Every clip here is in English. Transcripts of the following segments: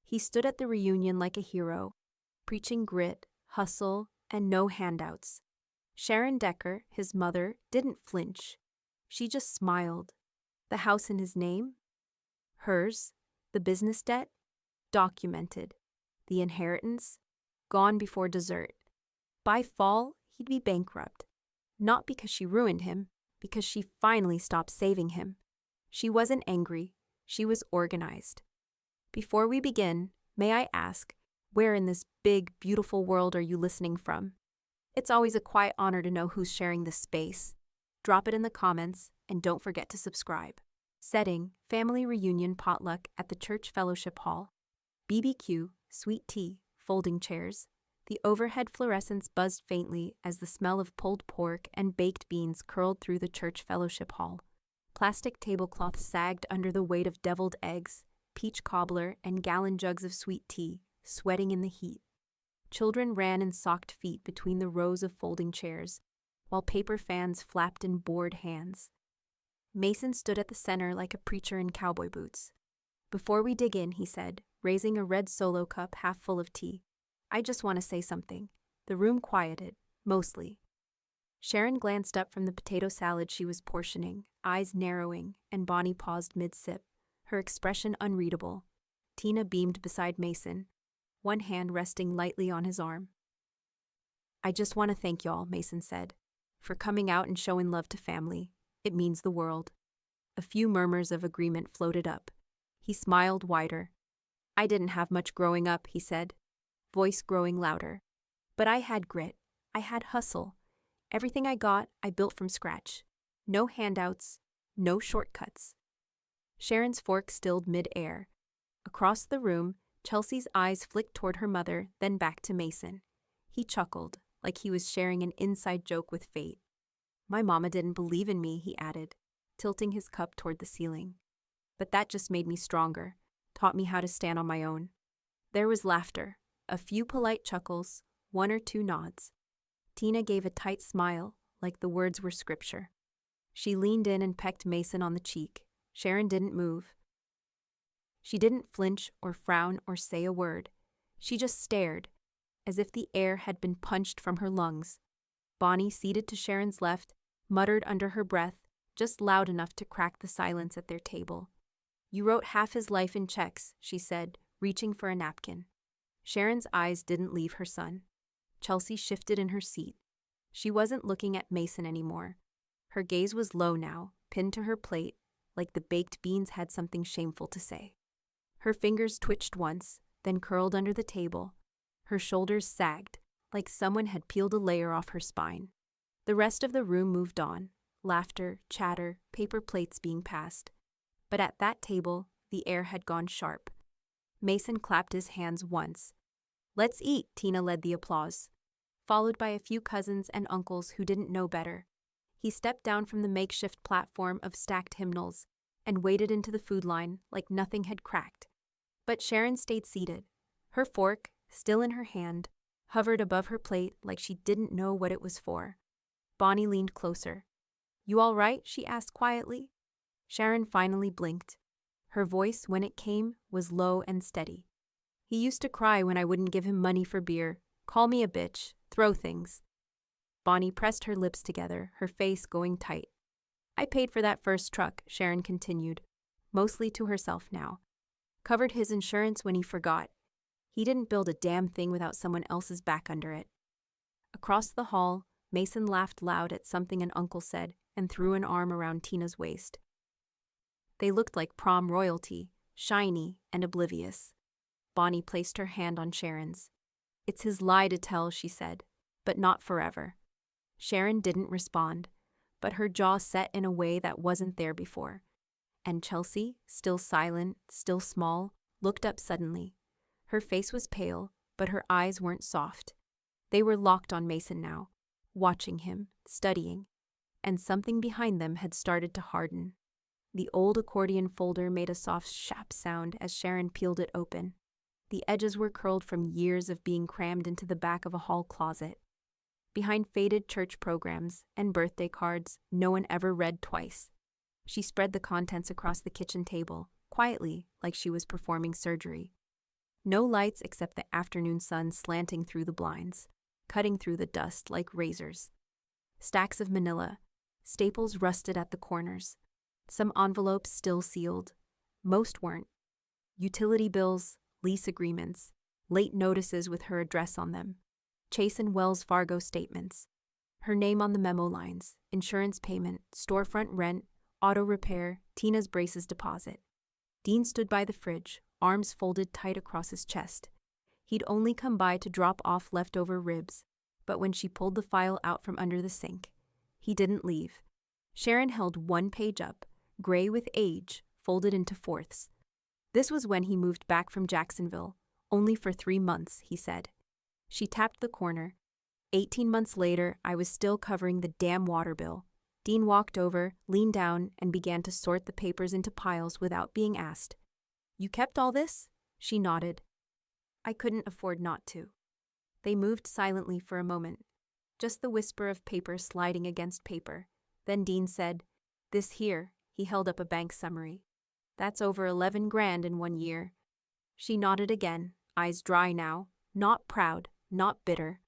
He stood at the reunion like a hero, preaching grit, hustle, and no handouts. Sharon Decker, his mother, didn't flinch. She just smiled. The house in his name? Hers. The business debt? Documented. The inheritance? Gone before dessert. By fall, he'd be bankrupt. Not because she ruined him, because she finally stopped saving him. She wasn't angry. She was organized. Before we begin, may I ask, where in this big, beautiful world are you listening from? It's always a quiet honor to know who's sharing this space. Drop it in the comments, and don't forget to subscribe. Setting, family reunion potluck at the Church Fellowship Hall. BBQ, sweet tea, folding chairs. The overhead fluorescence buzzed faintly as the smell of pulled pork and baked beans curled through the Church Fellowship Hall. Plastic tablecloths sagged under the weight of deviled eggs, peach cobbler, and gallon jugs of sweet tea, sweating in the heat. Children ran in socked feet between the rows of folding chairs, while paper fans flapped in bored hands. Mason stood at the center like a preacher in cowboy boots. "Before we dig in," he said, raising a red Solo cup half full of tea, "I just want to say something." The room quieted, mostly. Sharon glanced up from the potato salad she was portioning, eyes narrowing, and Bonnie paused mid-sip, her expression unreadable. Tina beamed beside Mason, one hand resting lightly on his arm. "I just want to thank y'all," Mason said, "for coming out and showing love to family. It means the world." A few murmurs of agreement floated up. He smiled wider. "I didn't have much growing up," he said, voice growing louder. "But I had grit. I had hustle. Everything I got, I built from scratch. No handouts, no shortcuts." Sharon's fork stilled mid-air. Across the room, Chelsea's eyes flicked toward her mother, then back to Mason. He chuckled, like he was sharing an inside joke with fate. "My mama didn't believe in me," he added, tilting his cup toward the ceiling. "But that just made me stronger, taught me how to stand on my own." There was laughter, a few polite chuckles, one or two nods. Tina gave a tight smile, like the words were scripture. She leaned in and pecked Mason on the cheek. Sharon didn't move. She didn't flinch or frown or say a word. She just stared, as if the air had been punched from her lungs. Bonnie, seated to Sharon's left, muttered under her breath, just loud enough to crack the silence at their table. "You wrote half his life in checks," she said, reaching for a napkin. Sharon's eyes didn't leave her son. Chelsea shifted in her seat. She wasn't looking at Mason anymore. Her gaze was low now, pinned to her plate, like the baked beans had something shameful to say. Her fingers twitched once, then curled under the table. Her shoulders sagged, like someone had peeled a layer off her spine. The rest of the room moved on, laughter, chatter, paper plates being passed. But at that table, the air had gone sharp. Mason clapped his hands once. "Let's eat," Tina led the applause, followed by a few cousins and uncles who didn't know better. He stepped down from the makeshift platform of stacked hymnals and waded into the food line like nothing had cracked. But Sharon stayed seated. Her fork, still in her hand, hovered above her plate like she didn't know what it was for. Bonnie leaned closer. "You all right?" she asked quietly. Sharon finally blinked. Her voice, when it came, was low and steady. "He used to cry when I wouldn't give him money for beer, call me a bitch, throw things." Bonnie pressed her lips together, her face going tight. "I paid for that first truck," Sharon continued, mostly to herself now. "Covered his insurance when he forgot. He didn't build a damn thing without someone else's back under it." Across the hall, Mason laughed loud at something an uncle said and threw an arm around Tina's waist. They looked like prom royalty, shiny and oblivious. Bonnie placed her hand on Sharon's. "It's his lie to tell," she said, "but not forever." Sharon didn't respond, but her jaw set in a way that wasn't there before. And Chelsea, still silent, still small, looked up suddenly. Her face was pale, but her eyes weren't soft. They were locked on Mason now, watching him, studying, and something behind them had started to harden. The old accordion folder made a soft shap sound as Sharon peeled it open. The edges were curled from years of being crammed into the back of a hall closet. Behind faded church programs and birthday cards no one ever read twice. She spread the contents across the kitchen table, quietly, like she was performing surgery. No lights except the afternoon sun slanting through the blinds, cutting through the dust like razors. Stacks of manila, staples rusted at the corners. Some envelopes still sealed. Most weren't. Utility bills, lease agreements, late notices with her address on them. Chase and Wells Fargo statements. Her name on the memo lines, insurance payment, storefront rent, auto repair, Tina's braces deposit. Dean stood by the fridge, arms folded tight across his chest. He'd only come by to drop off leftover ribs, but when she pulled the file out from under the sink, he didn't leave. Sharon held one page up, gray with age, folded into fourths. This was when he moved back from Jacksonville, only for 3 months, he said. She tapped the corner. 18 months later, I was still covering the damn water bill. Dean walked over, leaned down, and began to sort the papers into piles without being asked. You kept all this? She nodded. I couldn't afford not to. They moved silently for a moment, just the whisper of paper sliding against paper. Then Dean said, This here, he held up a bank summary. That's over 11 grand in 1 year. She nodded again, eyes dry now, not proud, not bitter,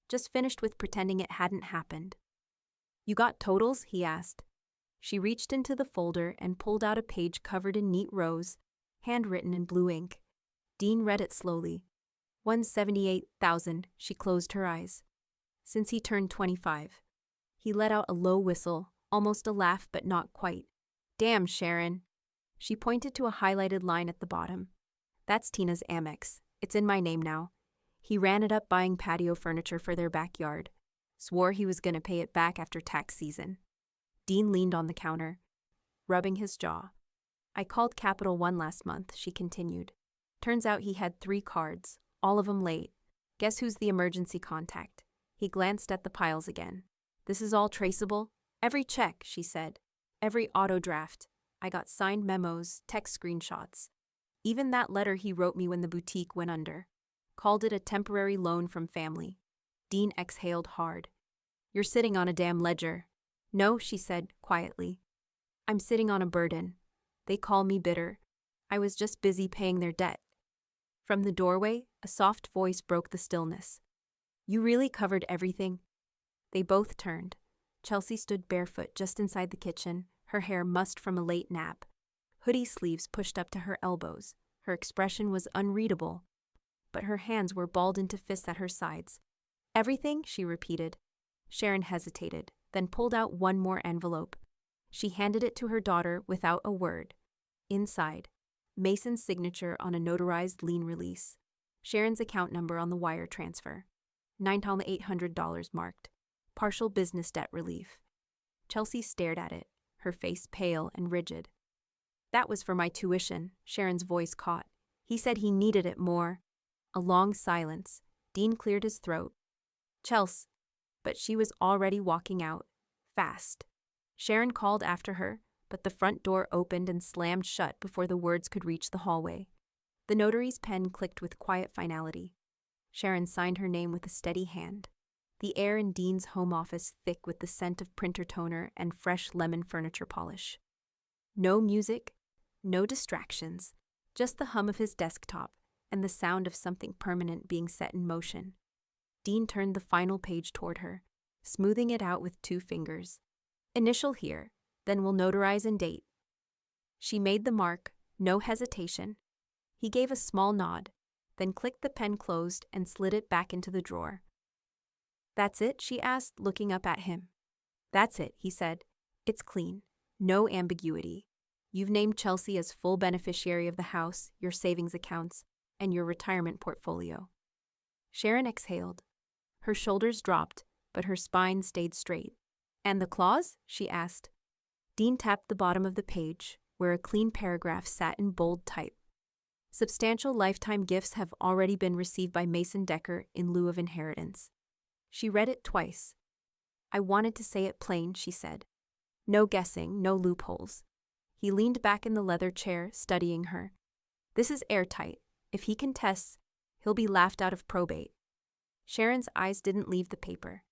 just finished with pretending it hadn't happened. You got totals? He asked. She reached into the folder and pulled out a page covered in neat rows, handwritten in blue ink. Dean read it slowly. 178,000, she closed her eyes. Since he turned 25. He let out a low whistle, almost a laugh but not quite. Damn, Sharon. She pointed to a highlighted line at the bottom. That's Tina's Amex. It's in my name now. He ran it up buying patio furniture for their backyard. Swore he was going to pay it back after tax season. Dean leaned on the counter, rubbing his jaw. I called Capital One last month, she continued. Turns out he had 3 cards, all of them late. Guess who's the emergency contact? He glanced at the piles again. This is all traceable? Every check, she said. Every auto draft. I got signed memos, text screenshots. Even that letter he wrote me when the boutique went under. Called it a temporary loan from family. Dean exhaled hard. You're sitting on a damn ledger. No, she said quietly. I'm sitting on a burden. They call me bitter. I was just busy paying their debt. From the doorway, a soft voice broke the stillness. You really covered everything? They both turned. Chelsea stood barefoot just inside the kitchen, her hair mussed from a late nap. Hoodie sleeves pushed up to her elbows. Her expression was unreadable, but her hands were balled into fists at her sides. Everything, she repeated. Sharon hesitated, then pulled out one more envelope. She handed it to her daughter without a word. Inside, Mason's signature on a notarized lien release. Sharon's account number on the wire transfer. $9,800 marked. Partial business debt relief. Chelsea stared at it, her face pale and rigid. That was for my tuition, Sharon's voice caught. He said he needed it more. A long silence. Dean cleared his throat. Chels. But she was already walking out. Fast. Sharon called after her, but the front door opened and slammed shut before the words could reach the hallway. The notary's pen clicked with quiet finality. Sharon signed her name with a steady hand. The air in Dean's home office thick with the scent of printer toner and fresh lemon furniture polish. No music, no distractions, just the hum of his desktop and the sound of something permanent being set in motion. Dean turned the final page toward her, smoothing it out with 2 fingers. Initial here, then we'll notarize and date. She made the mark, no hesitation. He gave a small nod, then clicked the pen closed and slid it back into the drawer. That's it? She asked, looking up at him. That's it, he said. It's clean. No ambiguity. You've named Chelsea as full beneficiary of the house, your savings accounts, and your retirement portfolio. Sharon exhaled. Her shoulders dropped, but her spine stayed straight. And the clause? She asked. Dean tapped the bottom of the page, where a clean paragraph sat in bold type. Substantial lifetime gifts have already been received by Mason Decker in lieu of inheritance. She read it twice. I wanted to say it plain, she said. No guessing, no loopholes. He leaned back in the leather chair, studying her. This is airtight. If he contests, he'll be laughed out of probate. Sharon's eyes didn't leave the paper.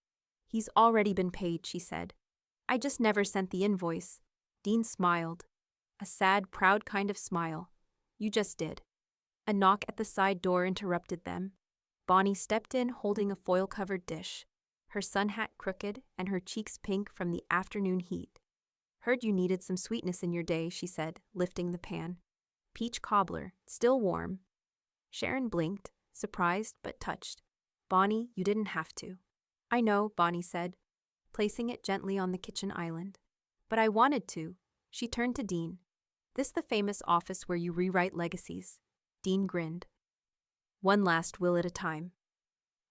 He's already been paid, she said. I just never sent the invoice. Dean smiled. A sad, proud kind of smile. You just did. A knock at the side door interrupted them. Bonnie stepped in holding a foil-covered dish, her sun hat crooked and her cheeks pink from the afternoon heat. "Heard you needed some sweetness in your day," she said, lifting the pan. "Peach cobbler, still warm." Sharon blinked, surprised but touched. "Bonnie, you didn't have to." "I know," Bonnie said, placing it gently on the kitchen island. "But I wanted to." She turned to Dean. "This the famous office where you rewrite legacies?" Dean grinned. "One last will at a time."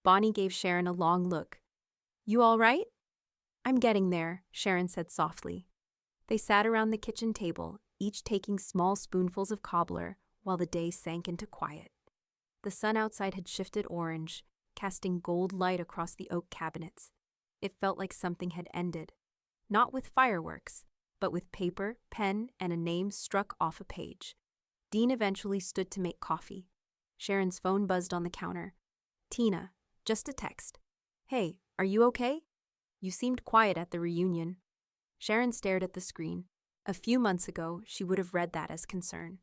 Bonnie gave Sharon a long look. "You all right?" "I'm getting there," Sharon said softly. They sat around the kitchen table, each taking small spoonfuls of cobbler while the day sank into quiet. The sun outside had shifted orange, casting gold light across the oak cabinets. It felt like something had ended. Not with fireworks, but with paper, pen, and a name struck off a page. Dean eventually stood to make coffee. Sharon's phone buzzed on the counter. "Tina, just a text. Hey, are you okay? You seemed quiet at the reunion." Sharon stared at the screen. A few months ago, she would have read that as concern.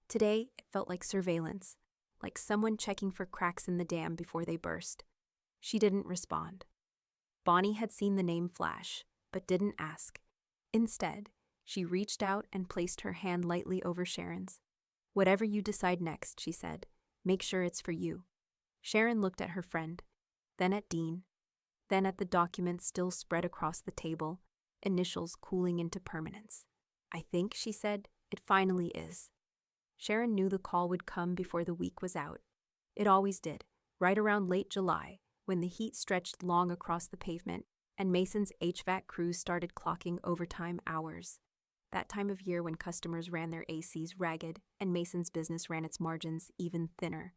Today, it felt like surveillance, like someone checking for cracks in the dam before they burst. She didn't respond. Bonnie had seen the name flash, but didn't ask. Instead, she reached out and placed her hand lightly over Sharon's. "Whatever you decide next," she said, "make sure it's for you." Sharon looked at her friend, then at Dean, then at the document still spread across the table, initials cooling into permanence. "I think," she said, "it finally is." Sharon knew the call would come before the week was out. It always did, right around late July, when the heat stretched long across the pavement and Mason's HVAC crews started clocking overtime hours. That time of year when customers ran their ACs ragged and Mason's business ran its margins even thinner.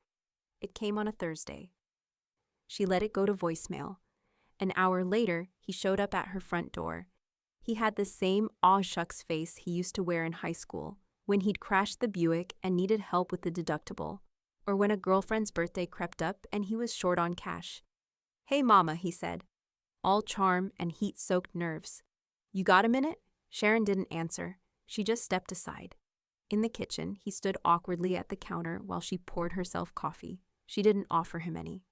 It came on a Thursday. She let it go to voicemail. An hour later, he showed up at her front door. He had the same aw shucks face he used to wear in high school, when he'd crashed the Buick and needed help with the deductible, or when a girlfriend's birthday crept up and he was short on cash. "Hey, Mama," he said, all charm and heat-soaked nerves. "You got a minute?" Sharon didn't answer. She just stepped aside. In the kitchen, he stood awkwardly at the counter while she poured herself coffee. She didn't offer him any.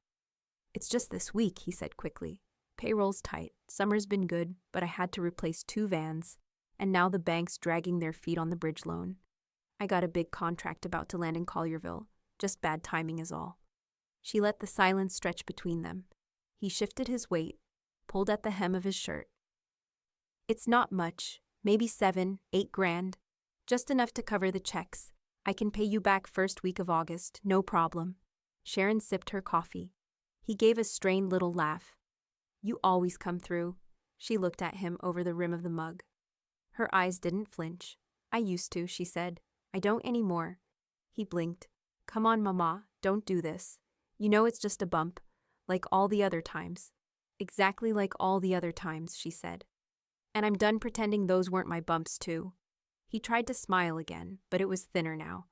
"It's just this week," he said quickly. "Payroll's tight. Summer's been good, but I had to replace 2 vans, and now the bank's dragging their feet on the bridge loan. I got a big contract about to land in Collierville. Just bad timing is all." She let the silence stretch between them. He shifted his weight, pulled at the hem of his shirt. "It's not much, maybe 7, 8 grand. Just enough to cover the checks. I can pay you back first week of August, no problem." Sharon sipped her coffee. He gave a strained little laugh. "You always come through." She looked at him over the rim of the mug. Her eyes didn't flinch. "I used to," she said. "I don't anymore." He blinked. "Come on, Mama, don't do this. You know it's just a bump, like all the other times." "Exactly like all the other times," she said. "And I'm done pretending those weren't my bumps, too." He tried to smile again, but it was thinner now.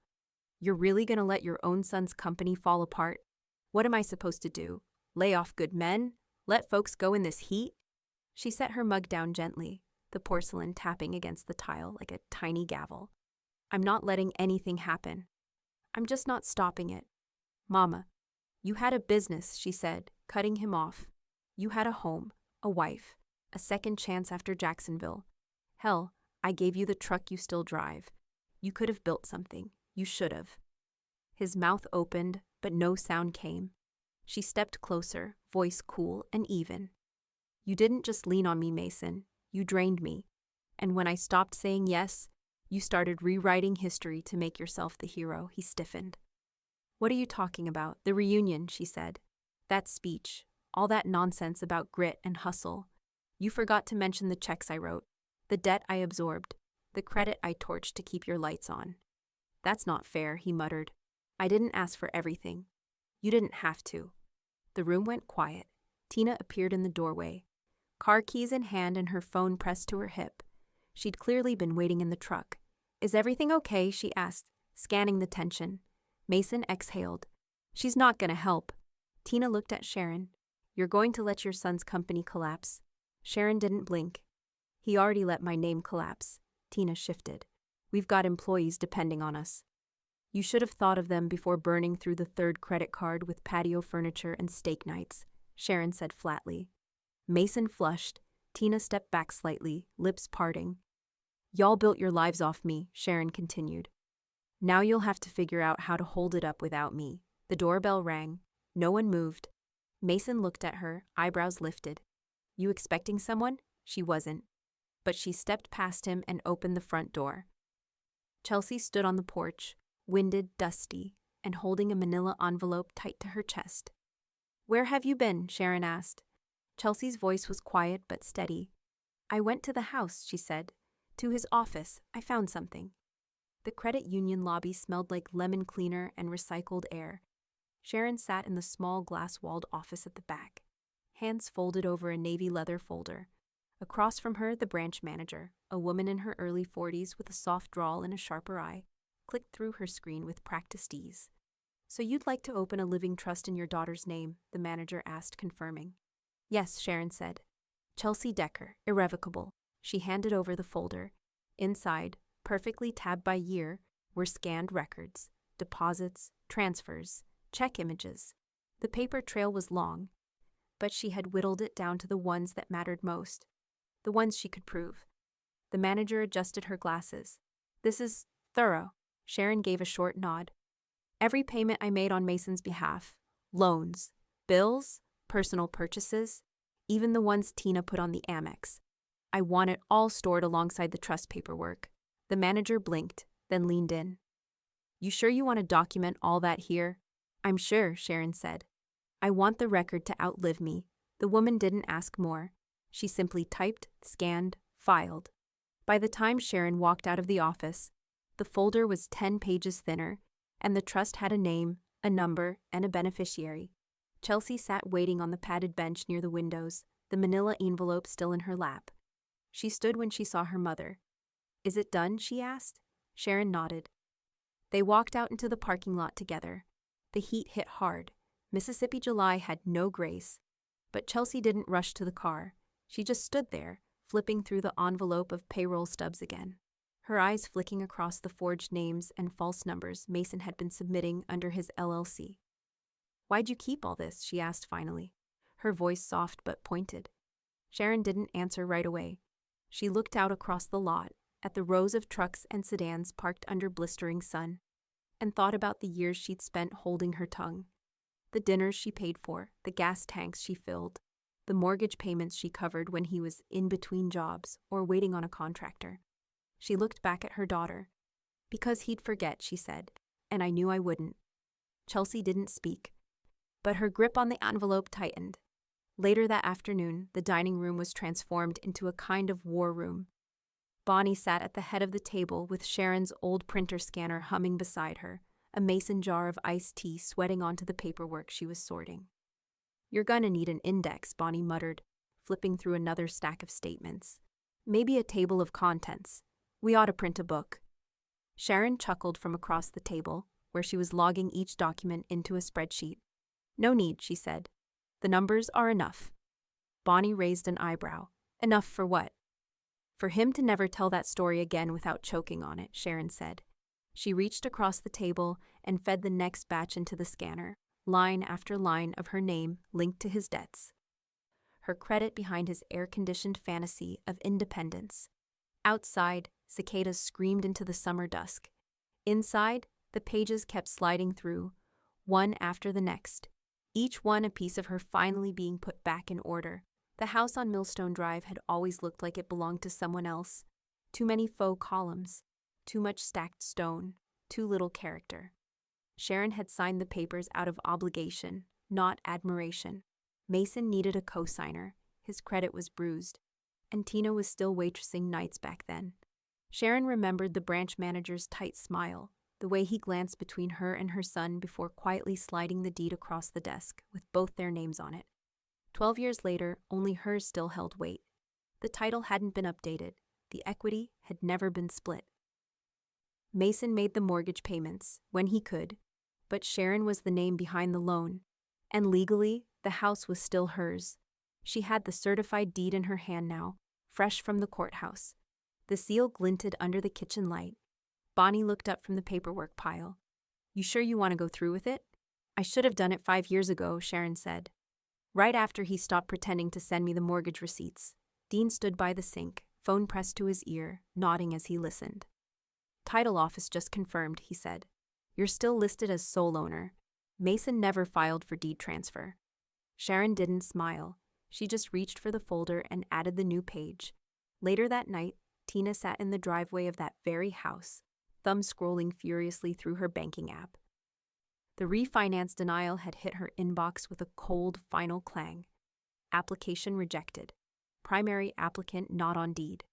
"You're really gonna let your own son's company fall apart? What am I supposed to do? Lay off good men? Let folks go in this heat?" She set her mug down gently, the porcelain tapping against the tile like a tiny gavel. "I'm not letting anything happen. I'm just not stopping it." "Mama, you had a business," she said, cutting him off. "You had a home, a wife, a second chance after Jacksonville. Hell, I gave you the truck you still drive. You could have built something. You should have." His mouth opened, but no sound came. She stepped closer, voice cool and even. "You didn't just lean on me, Mason. You drained me. And when I stopped saying yes, you started rewriting history to make yourself the hero." He stiffened. "What are you talking about? The reunion," she said. "That speech, all that nonsense about grit and hustle. You forgot to mention the checks I wrote, the debt I absorbed, the credit I torched to keep your lights on." "That's not fair," he muttered. "I didn't ask for everything. You didn't have to." The room went quiet. Tina appeared in the doorway, car keys in hand and her phone pressed to her hip. She'd clearly been waiting in the truck. "Is everything okay?" she asked, scanning the tension. Mason exhaled. "She's not gonna help." Tina looked at Sharon. "You're going to let your son's company collapse?" Sharon didn't blink. "He already let my name collapse." Tina shifted. "We've got employees depending on us." You should have thought of them before burning through the third credit card with patio furniture and steak nights, Sharon said flatly. Mason flushed. Tina stepped back slightly, lips parting. Y'all built your lives off me, Sharon continued. Now you'll have to figure out how to hold it up without me. The doorbell rang. No one moved. Mason looked at her, eyebrows lifted. You expecting someone? She wasn't. But she stepped past him and opened the front door. Chelsea stood on the porch, winded, dusty, and holding a manila envelope tight to her chest. Where have you been? Sharon asked. Chelsea's voice was quiet but steady. I went to the house, she said. To his office. I found something. The credit union lobby smelled like lemon cleaner and recycled air. Sharon sat in the small glass-walled office at the back, hands folded over a navy leather folder. Across from her, the branch manager, a woman in her early 40s with a soft drawl and a sharper eye, clicked through her screen with practiced ease. So you'd like to open a living trust in your daughter's name? The manager asked, confirming. Yes, Sharon said. Chelsea Decker, irrevocable. She handed over the folder. Inside, perfectly tabbed by year, were scanned records, deposits, transfers, check images. The paper trail was long, but she had whittled it down to the ones that mattered most, the ones she could prove. The manager adjusted her glasses. This is thorough. Sharon gave a short nod. Every payment I made on Mason's behalf, loans, bills, personal purchases, even the ones Tina put on the Amex. I want it all stored alongside the trust paperwork. The manager blinked, then leaned in. You sure you want to document all that here? I'm sure, Sharon said. I want the record to outlive me. The woman didn't ask more. She simply typed, scanned, filed. By the time Sharon walked out of the office, the folder was 10 pages thinner, and the trust had a name, a number, and a beneficiary. Chelsea sat waiting on the padded bench near the windows, the manila envelope still in her lap. She stood when she saw her mother. Is it done? She asked. Sharon nodded. They walked out into the parking lot together. The heat hit hard. Mississippi July had no grace. But Chelsea didn't rush to the car. She just stood there, flipping through the envelope of payroll stubs again, her eyes flicking across the forged names and false numbers Mason had been submitting under his LLC. Why'd you keep all this? She asked finally, her voice soft but pointed. Sharon didn't answer right away. She looked out across the lot, at the rows of trucks and sedans parked under blistering sun, and thought about the years she'd spent holding her tongue. The dinners she paid for, the gas tanks she filled, the mortgage payments she covered when he was in between jobs or waiting on a contractor. She looked back at her daughter. Because he'd forget, she said, and I knew I wouldn't. Chelsea didn't speak, but her grip on the envelope tightened. Later that afternoon, the dining room was transformed into a kind of war room. Bonnie sat at the head of the table with Sharon's old printer scanner humming beside her, a mason jar of iced tea sweating onto the paperwork she was sorting. You're gonna need an index, Bonnie muttered, flipping through another stack of statements. Maybe a table of contents. We ought to print a book. Sharon chuckled from across the table, where she was logging each document into a spreadsheet. No need, she said. The numbers are enough. Bonnie raised an eyebrow. Enough for what? For him to never tell that story again without choking on it, Sharon said. She reached across the table and fed the next batch into the scanner, line after line of her name linked to his debts. Her credit behind his air-conditioned fantasy of independence. Outside, cicadas screamed into the summer dusk. Inside, the pages kept sliding through, one after the next, each one a piece of her finally being put back in order. The house on Millstone Drive had always looked like it belonged to someone else. Too many faux columns, too much stacked stone, too little character. Sharon had signed the papers out of obligation, not admiration. Mason needed a co-signer. His credit was bruised. And Tina was still waitressing nights back then. Sharon remembered the branch manager's tight smile, the way he glanced between her and her son before quietly sliding the deed across the desk with both their names on it. 12 years later, only hers still held weight. The title hadn't been updated. The equity had never been split. Mason made the mortgage payments, when he could, but Sharon was the name behind the loan, and legally, the house was still hers. She had the certified deed in her hand now, fresh from the courthouse. The seal glinted under the kitchen light. Bonnie looked up from the paperwork pile. You sure you want to go through with it? I should have done it 5 years ago, Sharon said. Right after he stopped pretending to send me the mortgage receipts, Dean stood by the sink, phone pressed to his ear, nodding as he listened. Title office just confirmed, he said. You're still listed as sole owner. Mason never filed for deed transfer. Sharon didn't smile. She just reached for the folder and added the new page. Later that night, Tina sat in the driveway of that very house, thumb scrolling furiously through her banking app. The refinance denial had hit her inbox with a cold, final clang. Application rejected. Primary applicant not on deed.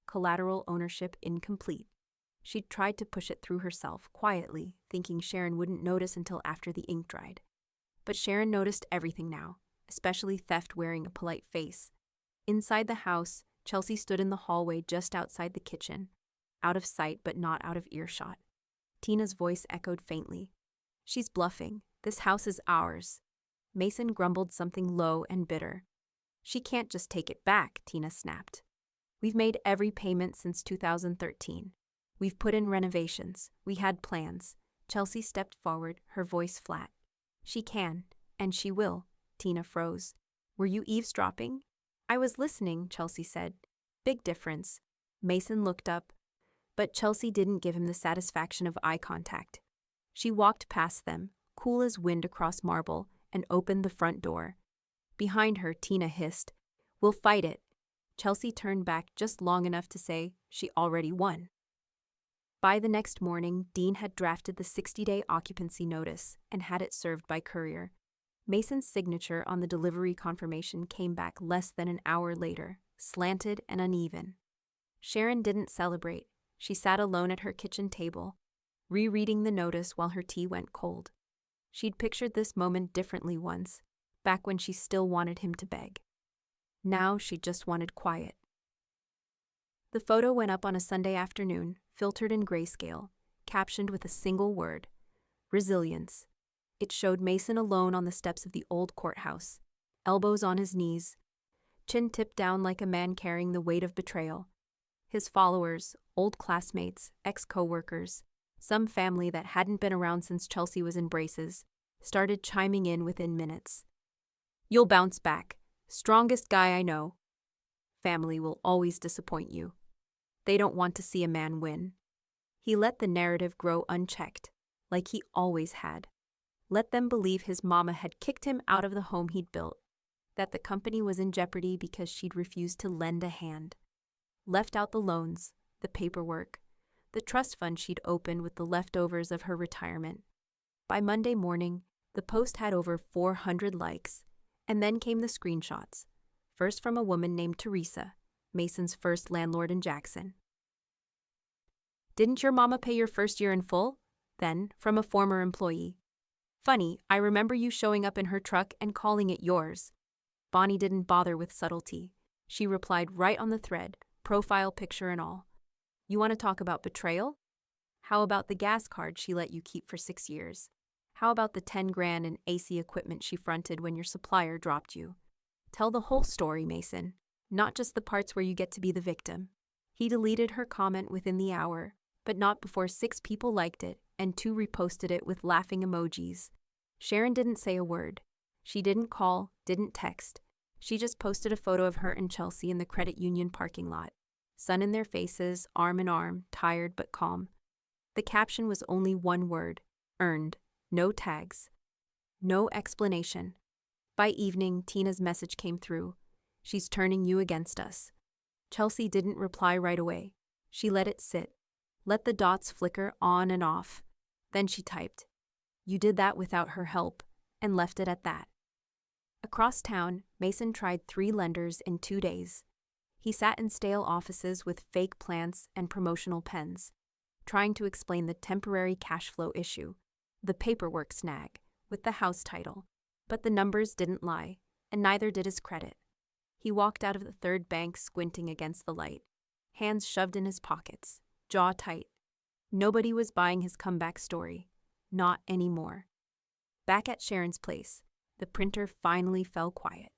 Collateral ownership incomplete. She'd tried to push it through herself, quietly, thinking Sharon wouldn't notice until after the ink dried. But Sharon noticed everything now, especially theft wearing a polite face. Inside the house, Chelsea stood in the hallway just outside the kitchen, out of sight but not out of earshot. Tina's voice echoed faintly. She's bluffing. This house is ours. Mason grumbled something low and bitter. She can't just take it back, Tina snapped. We've made every payment since 2013. We've put in renovations. We had plans. Chelsea stepped forward, her voice flat. She can, and she will. Tina froze. Were you eavesdropping? I was listening, Chelsea said. Big difference. Mason looked up, but Chelsea didn't give him the satisfaction of eye contact. She walked past them, cool as wind across marble, and opened the front door. Behind her, Tina hissed, We'll fight it. Chelsea turned back just long enough to say she already won. By the next morning, Dean had drafted the 60-day occupancy notice and had it served by courier. Mason's signature on the delivery confirmation came back less than an hour later, slanted and uneven. Sharon didn't celebrate. She sat alone at her kitchen table, rereading the notice while her tea went cold. She'd pictured this moment differently once, back when she still wanted him to beg. Now she just wanted quiet. The photo went up on a Sunday afternoon, filtered in grayscale, captioned with a single word, resilience. It showed Mason alone on the steps of the old courthouse, elbows on his knees, chin tipped down like a man carrying the weight of betrayal. His followers, old classmates, ex-coworkers, some family that hadn't been around since Chelsea was in braces, started chiming in within minutes. You'll bounce back. Strongest guy I know. Family will always disappoint you. They don't want to see a man win. He let the narrative grow unchecked, like he always had. Let them believe his mama had kicked him out of the home he'd built, that the company was in jeopardy because she'd refused to lend a hand. Left out the loans, the paperwork, the trust fund she'd opened with the leftovers of her retirement. By Monday morning, the post had over 400 likes, and then came the screenshots, first from a woman named Teresa, Mason's first landlord in Jackson. Didn't your mama pay your first year in full? Then, from a former employee. Funny, I remember you showing up in her truck and calling it yours. Bonnie didn't bother with subtlety. She replied right on the thread, profile picture and all. You want to talk about betrayal? How about the gas card she let you keep for 6 years? How about the 10 grand in AC equipment she fronted when your supplier dropped you? Tell the whole story, Mason, not just the parts where you get to be the victim. He deleted her comment within the hour, but not before 6 people liked it and 2 reposted it with laughing emojis. Sharon didn't say a word. She didn't call, didn't text. She just posted a photo of her and Chelsea in the credit union parking lot. Sun in their faces, arm in arm, tired but calm. The caption was only one word, earned. No tags. No explanation. By evening, Tina's message came through. She's turning you against us. Chelsea didn't reply right away. She let it sit. Let the dots flicker on and off. Then she typed, You did that without her help, and left it at that. Across town, Mason tried 3 lenders in 2 days. He sat in stale offices with fake plants and promotional pens, trying to explain the temporary cash flow issue, the paperwork snag, with the house title. But the numbers didn't lie, and neither did his credit. He walked out of the third bank squinting against the light, hands shoved in his pockets, jaw tight. Nobody was buying his comeback story. Not anymore. Back at Sharon's place, the printer finally fell quiet.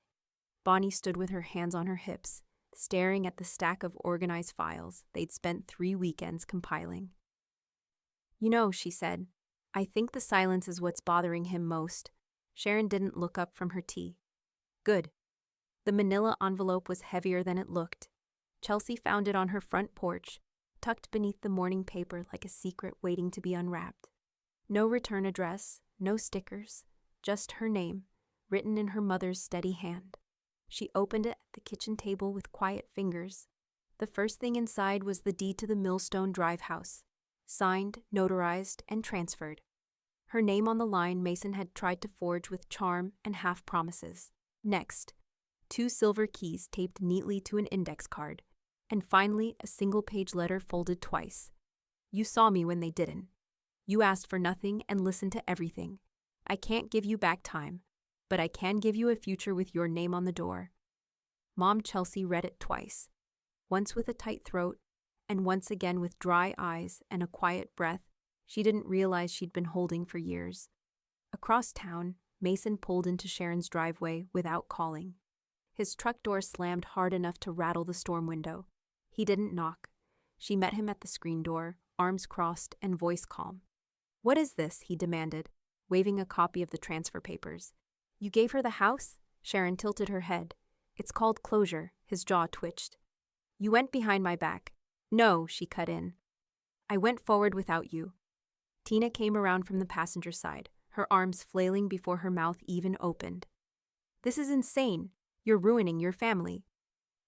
Bonnie stood with her hands on her hips, staring at the stack of organized files they'd spent 3 weekends compiling. You know, she said, I think the silence is what's bothering him most. Sharon didn't look up from her tea. Good. The manila envelope was heavier than it looked. Chelsea found it on her front porch, tucked beneath the morning paper like a secret waiting to be unwrapped. No return address, no stickers, just her name, written in her mother's steady hand. She opened it at the kitchen table with quiet fingers. The first thing inside was the deed to the Millstone Drive house, signed, notarized, and transferred. Her name on the line Mason had tried to forge with charm and half-promises. Next, 2 silver keys taped neatly to an index card, and finally a single-page letter folded twice. You saw me when they didn't. You asked for nothing and listened to everything. I can't give you back time, but I can give you a future with your name on the door. Mom Chelsea read it twice, once with a tight throat, and once again with dry eyes and a quiet breath she didn't realize she'd been holding for years. Across town, Mason pulled into Sharon's driveway without calling. His truck door slammed hard enough to rattle the storm window. He didn't knock. She met him at the screen door, arms crossed and voice calm. What is this? He demanded, waving a copy of the transfer papers. You gave her the house? Sharon tilted her head. It's called closure. His jaw twitched. You went behind my back. No, she cut in. I went forward without you. Tina came around from the passenger side, her arms flailing before her mouth even opened. This is insane. You're ruining your family.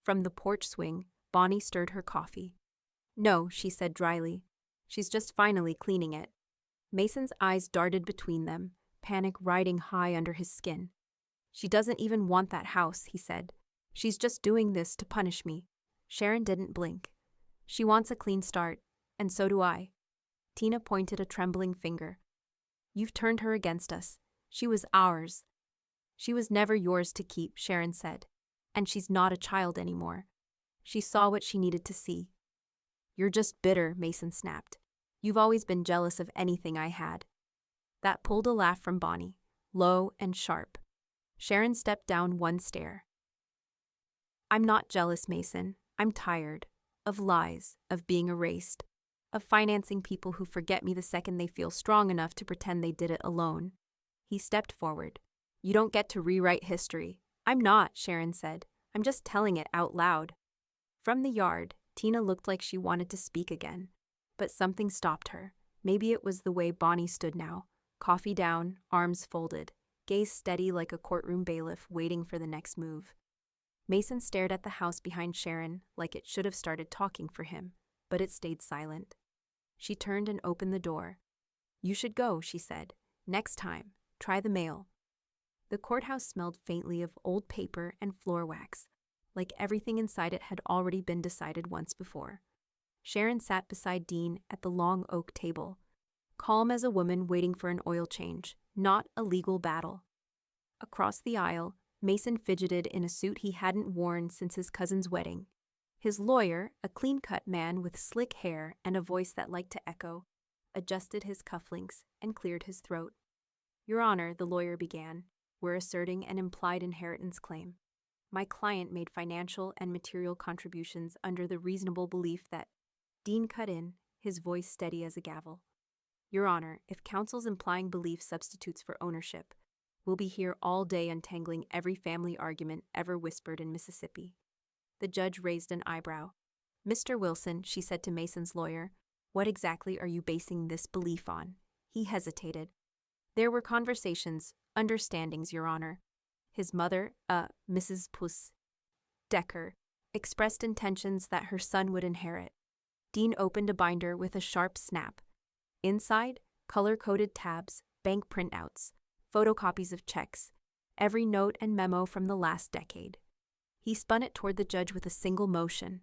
From the porch swing, Bonnie stirred her coffee. No, she said dryly. She's just finally cleaning it. Mason's eyes darted between them, panic riding high under his skin. She doesn't even want that house, he said. She's just doing this to punish me. Sharon didn't blink. She wants a clean start, and so do I. Tina pointed a trembling finger. You've turned her against us. She was ours. She was never yours to keep, Sharon said. And she's not a child anymore. She saw what she needed to see. You're just bitter, Mason snapped. You've always been jealous of anything I had. That pulled a laugh from Bonnie, low and sharp. Sharon stepped down one stair. I'm not jealous, Mason. I'm tired. Of lies, of being erased, of financing people who forget me the second they feel strong enough to pretend they did it alone. He stepped forward. You don't get to rewrite history. I'm not, Sharon said. I'm just telling it out loud. From the yard, Tina looked like she wanted to speak again, but something stopped her. Maybe it was the way Bonnie stood now, coffee down, arms folded, gaze steady like a courtroom bailiff waiting for the next move. Mason stared at the house behind Sharon like it should have started talking for him, but it stayed silent. She turned and opened the door. You should go, she said. Next time, try the mail. The courthouse smelled faintly of old paper and floor wax, like everything inside it had already been decided once before. Sharon sat beside Dean at the long oak table, calm as a woman waiting for an oil change, not a legal battle. Across the aisle, Mason fidgeted in a suit he hadn't worn since his cousin's wedding. His lawyer, a clean-cut man with slick hair and a voice that liked to echo, adjusted his cufflinks and cleared his throat. Your Honor, the lawyer began, we're asserting an implied inheritance claim. My client made financial and material contributions under the reasonable belief that... Dean cut in, his voice steady as a gavel. Your Honor, if counsel's implying belief substitutes for ownership, we'll be here all day untangling every family argument ever whispered in Mississippi. The judge raised an eyebrow. Mr. Wilson, she said to Mason's lawyer, what exactly are you basing this belief on? He hesitated. There were conversations, understandings, Your Honor. His mother, Mrs. Puss Decker, expressed intentions that her son would inherit. Dean opened a binder with a sharp snap. Inside, color-coded tabs, bank printouts, photocopies of checks, every note and memo from the last decade. He spun it toward the judge with a single motion.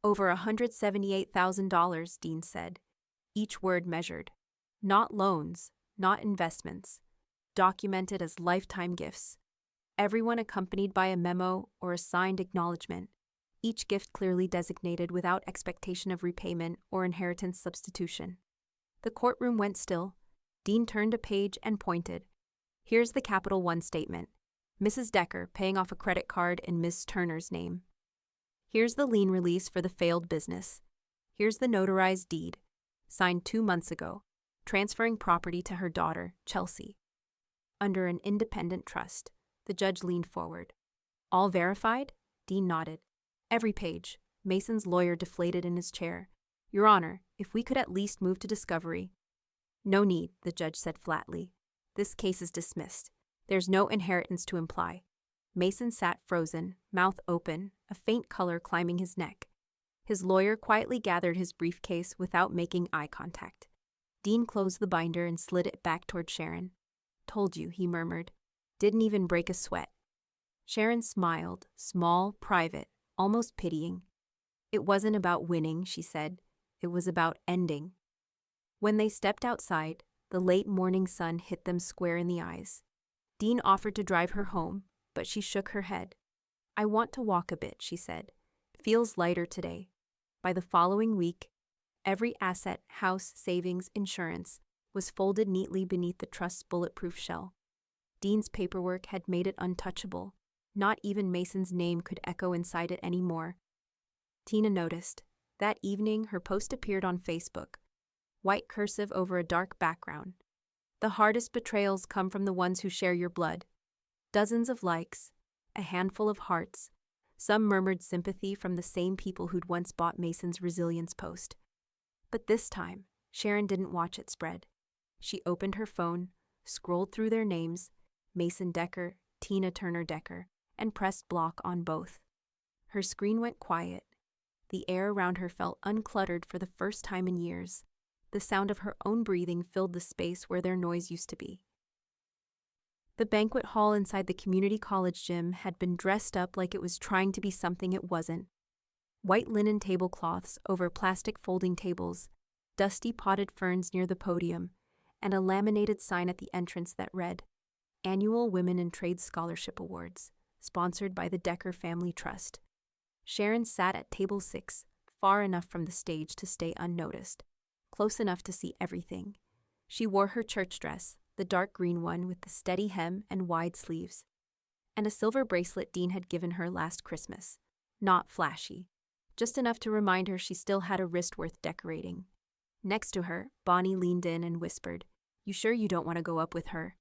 Over $178,000, Dean said, each word measured. Not loans, not investments, documented as lifetime gifts. Everyone accompanied by a memo or a signed acknowledgement, each gift clearly designated without expectation of repayment or inheritance substitution. The courtroom went still. Dean turned a page and pointed. Here's the Capital One statement. Mrs. Decker paying off a credit card in Miss Turner's name. Here's the lien release for the failed business. Here's the notarized deed, signed 2 months ago, transferring property to her daughter, Chelsea. Under an independent trust, the judge leaned forward. All verified? Dean nodded. Every page. Mason's lawyer deflated in his chair. Your Honor, if we could at least move to discovery. No need, the judge said flatly. This case is dismissed. There's no inheritance to imply. Mason sat frozen, mouth open, a faint color climbing his neck. His lawyer quietly gathered his briefcase without making eye contact. Dean closed the binder and slid it back toward Sharon. Told you, he murmured. Didn't even break a sweat. Sharon smiled, small, private, almost pitying. It wasn't about winning, she said. It was about ending. When they stepped outside, the late morning sun hit them square in the eyes. Dean offered to drive her home, but she shook her head. I want to walk a bit, she said. Feels lighter today. By the following week, every asset, house, savings, insurance, was folded neatly beneath the trust's bulletproof shell. Dean's paperwork had made it untouchable. Not even Mason's name could echo inside it anymore. Tina noticed. That evening, her post appeared on Facebook, white cursive over a dark background. The hardest betrayals come from the ones who share your blood. Dozens of likes, a handful of hearts. Some murmured sympathy from the same people who'd once bought Mason's resilience post. But this time, Sharon didn't watch it spread. She opened her phone, scrolled through their names, Mason Decker, Tina Turner Decker, and pressed block on both. Her screen went quiet. The air around her felt uncluttered for the first time in years. The sound of her own breathing filled the space where their noise used to be. The banquet hall inside the community college gym had been dressed up like it was trying to be something it wasn't. White linen tablecloths over plastic folding tables, dusty potted ferns near the podium, and a laminated sign at the entrance that read, Annual Women in Trade Scholarship Awards, sponsored by the Decker Family Trust. Sharon sat at table 6, far enough from the stage to stay unnoticed, close enough to see everything. She wore her church dress, the dark green one with the steady hem and wide sleeves, and a silver bracelet Dean had given her last Christmas. Not flashy, just enough to remind her she still had a wrist worth decorating. Next to her, Bonnie leaned in and whispered, You sure you don't want to go up with her?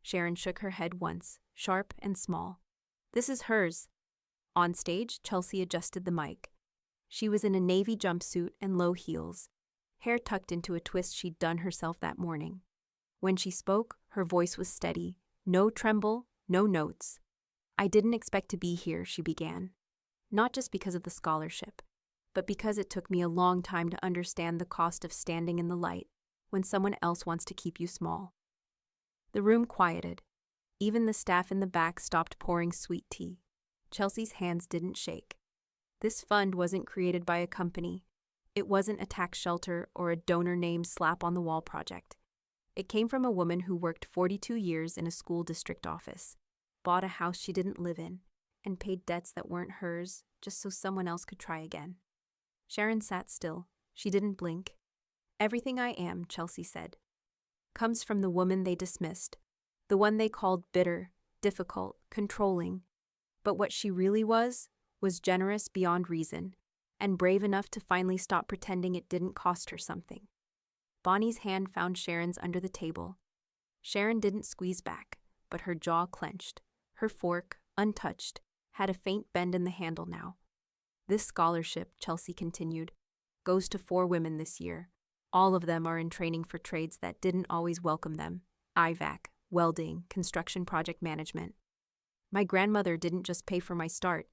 Sharon shook her head once, sharp and small. This is hers. On stage, Chelsea adjusted the mic. She was in a navy jumpsuit and low heels, hair tucked into a twist she'd done herself that morning. When she spoke, her voice was steady, no tremble, no notes. I didn't expect to be here, she began. Not just because of the scholarship, but because it took me a long time to understand the cost of standing in the light when someone else wants to keep you small. The room quieted. Even the staff in the back stopped pouring sweet tea. Chelsea's hands didn't shake. This fund wasn't created by a company. It wasn't a tax shelter or a donor-named slap-on-the-wall project. It came from a woman who worked 42 years in a school district office, bought a house she didn't live in, and paid debts that weren't hers just so someone else could try again. Sharon sat still. She didn't blink. Everything I am, Chelsea said, comes from the woman they dismissed, the one they called bitter, difficult, controlling. But what she really was generous beyond reason, and brave enough to finally stop pretending it didn't cost her something. Bonnie's hand found Sharon's under the table. Sharon didn't squeeze back, but her jaw clenched. Her fork, untouched, had a faint bend in the handle now. This scholarship, Chelsea continued, goes to 4 women this year. All of them are in training for trades that didn't always welcome them. IVAC, welding, construction project management. My grandmother didn't just pay for my start.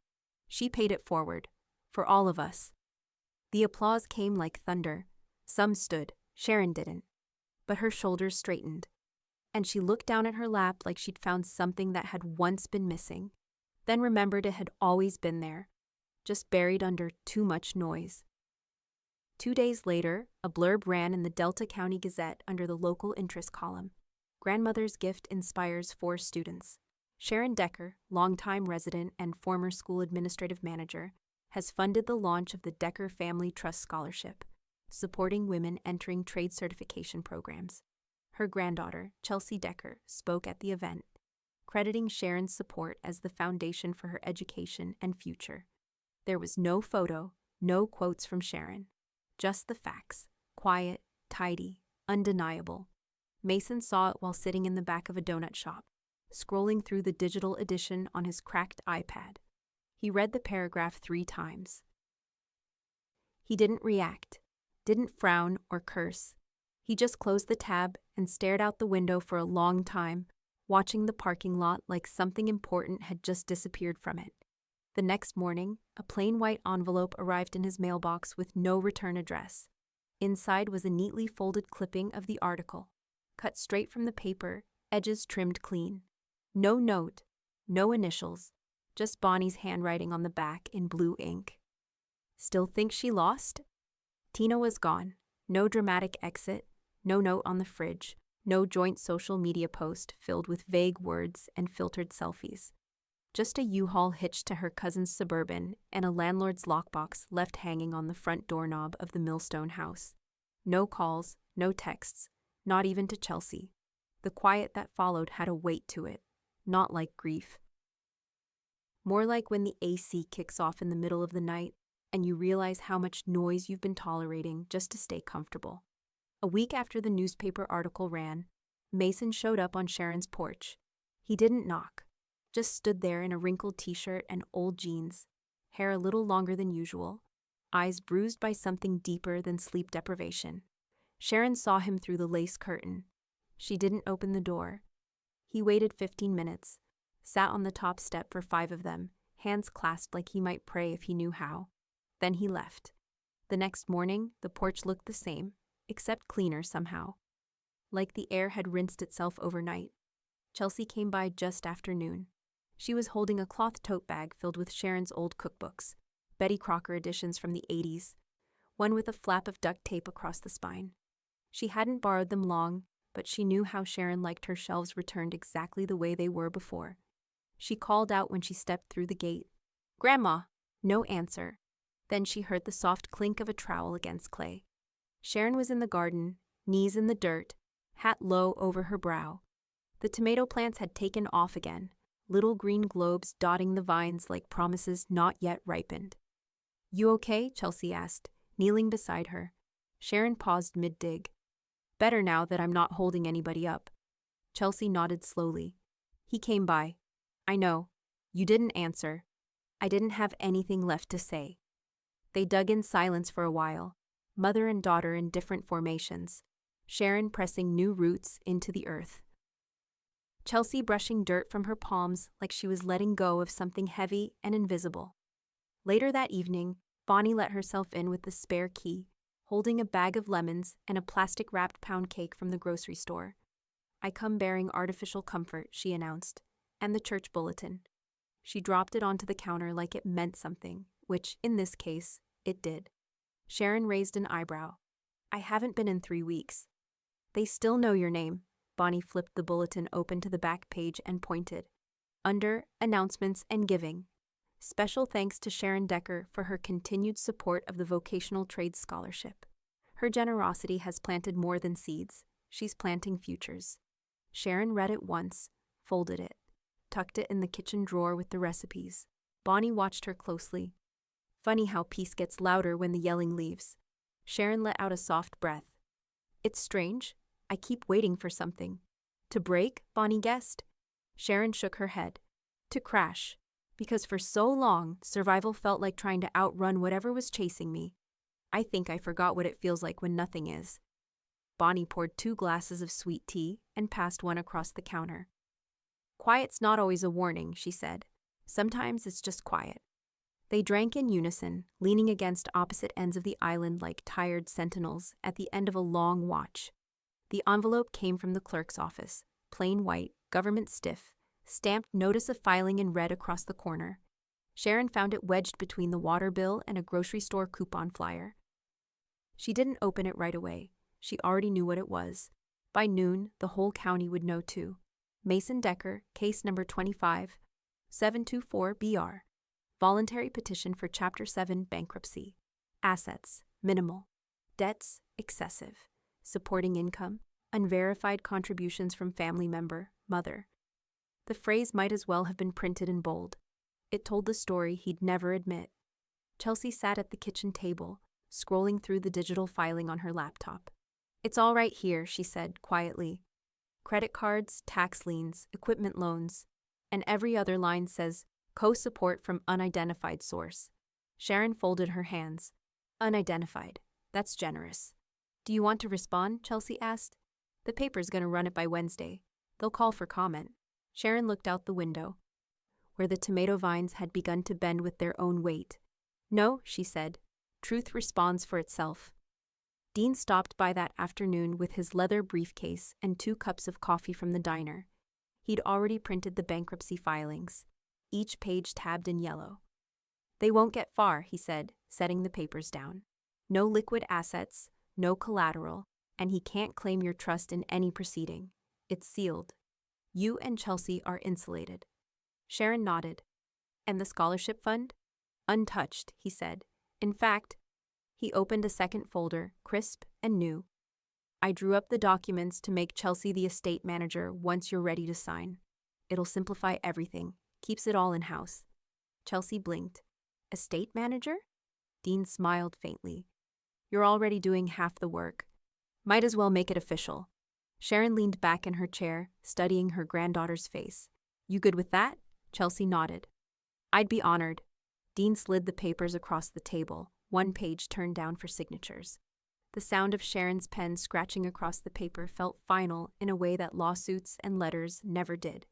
She paid it forward, for all of us. The applause came like thunder. Some stood, Sharon didn't. But her shoulders straightened, and she looked down at her lap like she'd found something that had once been missing, then remembered it had always been there, just buried under too much noise. 2 days later, a blurb ran in the Delta County Gazette under the local interest column. Grandmother's gift inspires 4 students. Sharon Decker, longtime resident and former school administrative manager, has funded the launch of the Decker Family Trust Scholarship, supporting women entering trade certification programs. Her granddaughter, Chelsea Decker, spoke at the event, crediting Sharon's support as the foundation for her education and future. There was no photo, no quotes from Sharon, just the facts, quiet, tidy, undeniable. Mason saw it while sitting in the back of a donut shop, scrolling through the digital edition on his cracked iPad. He read the paragraph 3 times. He didn't react, didn't frown or curse. He just closed the tab and stared out the window for a long time, watching the parking lot like something important had just disappeared from it. The next morning, a plain white envelope arrived in his mailbox with no return address. Inside was a neatly folded clipping of the article, cut straight from the paper, edges trimmed clean. No note, no initials, just Bonnie's handwriting on the back in blue ink. Still think she lost? Tina was gone. No dramatic exit, no note on the fridge, no joint social media post filled with vague words and filtered selfies. Just a U-Haul hitched to her cousin's Suburban and a landlord's lockbox left hanging on the front doorknob of the Millstone house. No calls, no texts, not even to Chelsea. The quiet that followed had a weight to it, not like grief. More like when the AC kicks off in the middle of the night and you realize how much noise you've been tolerating just to stay comfortable. A week after the newspaper article ran, Mason showed up on Sharon's porch. He didn't knock, just stood there in a wrinkled t-shirt and old jeans, hair a little longer than usual, eyes bruised by something deeper than sleep deprivation. Sharon saw him through the lace curtain. She didn't open the door. He waited 15 minutes, sat on the top step for 5 of them, hands clasped like he might pray if he knew how. Then he left. The next morning, the porch looked the same, except cleaner somehow. Like the air had rinsed itself overnight. Chelsea came by just after noon. She was holding a cloth tote bag filled with Sharon's old cookbooks, Betty Crocker editions from the 80s, one with a flap of duct tape across the spine. She hadn't borrowed them long, but she knew how Sharon liked her shelves returned exactly the way they were before. She called out when she stepped through the gate, "Grandma!" No answer. Then she heard the soft clink of a trowel against clay. Sharon was in the garden, knees in the dirt, hat low over her brow. The tomato plants had taken off again, little green globes dotting the vines like promises not yet ripened. "You okay?" Chelsea asked, kneeling beside her. Sharon paused mid-dig. "Better now that I'm not holding anybody up." Chelsea nodded slowly. "He came by. I know. You didn't answer. I didn't have anything left to say." They dug in silence for a while, mother and daughter in different formations, Sharon pressing new roots into the earth. Chelsea brushing dirt from her palms like she was letting go of something heavy and invisible. Later that evening, Bonnie let herself in with the spare key, holding a bag of lemons and a plastic-wrapped pound cake from the grocery store. "I come bearing artificial comfort," she announced, and the church bulletin. She dropped it onto the counter like it meant something, which, in this case, it did. Sharon raised an eyebrow. "I haven't been in 3 weeks." "They still know your name." Bonnie flipped the bulletin open to the back page and pointed. Under Announcements and Giving. Special thanks to Sharon Decker for her continued support of the Vocational Trades Scholarship. Her generosity has planted more than seeds. She's planting futures. Sharon read it once, folded it, tucked it in the kitchen drawer with the recipes. Bonnie watched her closely. Funny how peace gets louder when the yelling leaves. Sharon let out a soft breath. "It's strange. I keep waiting for something." "To break?" Bonnie guessed. Sharon shook her head. "To crash. Because for so long, survival felt like trying to outrun whatever was chasing me. I think I forgot what it feels like when nothing is." Bonnie poured 2 glasses of sweet tea and passed one across the counter. "Quiet's not always a warning," she said. "Sometimes it's just quiet." They drank in unison, leaning against opposite ends of the island like tired sentinels at the end of a long watch. The envelope came from the clerk's office, plain white, government stiff, stamped notice of filing in red across the corner. Sharon found it wedged between the water bill and a grocery store coupon flyer. She didn't open it right away. She already knew what it was. By noon, the whole county would know too. Mason Decker, case number 25, 724BR. Voluntary petition for Chapter 7 bankruptcy. Assets, minimal. Debts, excessive. Supporting income, unverified contributions from family member, mother. The phrase might as well have been printed in bold. It told the story he'd never admit. Chelsea sat at the kitchen table, scrolling through the digital filing on her laptop. It's all right here, she said quietly. Credit cards, tax liens, equipment loans, and every other line says co-support from unidentified source. Sharon folded her hands. Unidentified. That's generous. Do you want to respond? Chelsea asked. The paper's gonna run it by Wednesday. They'll call for comment. Sharon looked out the window, where the tomato vines had begun to bend with their own weight. No, she said. Truth responds for itself. Dean stopped by that afternoon with his leather briefcase and 2 cups of coffee from the diner. He'd already printed the bankruptcy filings, each page tabbed in yellow. They won't get far, he said, setting the papers down. No liquid assets, no collateral, and he can't claim your trust in any proceeding. It's sealed. You and Chelsea are insulated. Sharon nodded. And the scholarship fund? Untouched, he said. In fact, he opened a second folder, crisp and new. I drew up the documents to make Chelsea the estate manager once you're ready to sign. It'll simplify everything, keeps it all in-house. Chelsea blinked. Estate manager? Dean smiled faintly. You're already doing half the work. Might as well make it official. Sharon leaned back in her chair, studying her granddaughter's face. You good with that? Chelsea nodded. I'd be honored. Dean slid the papers across the table, one page turned down for signatures. The sound of Sharon's pen scratching across the paper felt final in a way that lawsuits and letters never did.